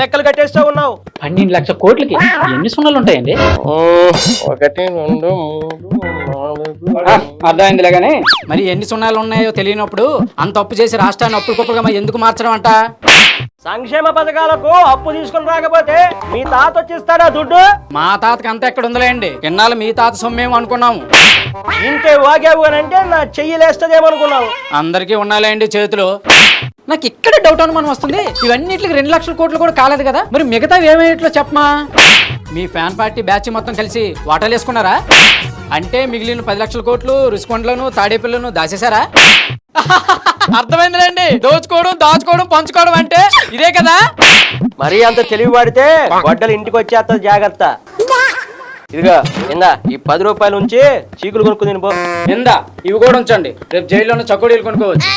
లెక్కలు కట్టేస్తా ఉన్నావు. 12 లక్షల కోట్లకి ఎన్ని సున్నాలు ఉంటాయండి? 1 2 3 అర్థమైందిలే గానీ మరి ఎన్ని సున్నాలు ఉన్నాయో తెలియనప్పుడు అంత అప్పు చేసి రాష్ట్రాన్ని అప్పుడుకొప్పుడుగా ఎందుకు మార్చడం అంట? సంక్షేమ పథకాలకు అప్పు తీసుకుని రాకపోతే మీ తాత వచ్చిస్తాడా దుడ్డు? మా తాతకి అంత ఎక్కడ ఉందిలేండి, ఇన్నాళ్ళు మీ తాత సొమ్మేమో అనుకున్నాము. ఇంకే వాగావు అని అంటే నా చెయ్యలేస్తదేమనుకున్నావు. అందరికీ ఉన్నాలేండి చేతులు. నాకు ఇక్కడ డౌట్ అనుమానం వస్తుంది, ఇవన్నిటికి 2 లక్షల కోట్లు కూడా కాలేదు కదా, మరి మిగతా ఏమేట్లో చెప్పమా? మీ ఫ్యాన్ పార్టీ బ్యాచ్ మొత్తం కలిసి వాటాలు వేసుకున్నారా? అంటే మిగిలిన 10 లక్షల కోట్లు రుషికొండలను తాడేపల్లను దాచేశారా? అర్థమైందిలేండి, దోచుకోవడం దాచుకోవడం పంచుకోవడం అంటే ఇదే కదా. మరీ అంత తెలివి వాడితే గొడ్డలు ఇంటికి వచ్చేస్తా, జాగ్రత్త. ఇదిగా ఇందా ఈ 10 రూపాయలు ఉంచి చీకులు కొనుక్కుని పో. ఇందా ఇవి కూడా ఉంచండి, రేపు జైల్లోనే చకోడీలు కొనుక్కోవచ్చు.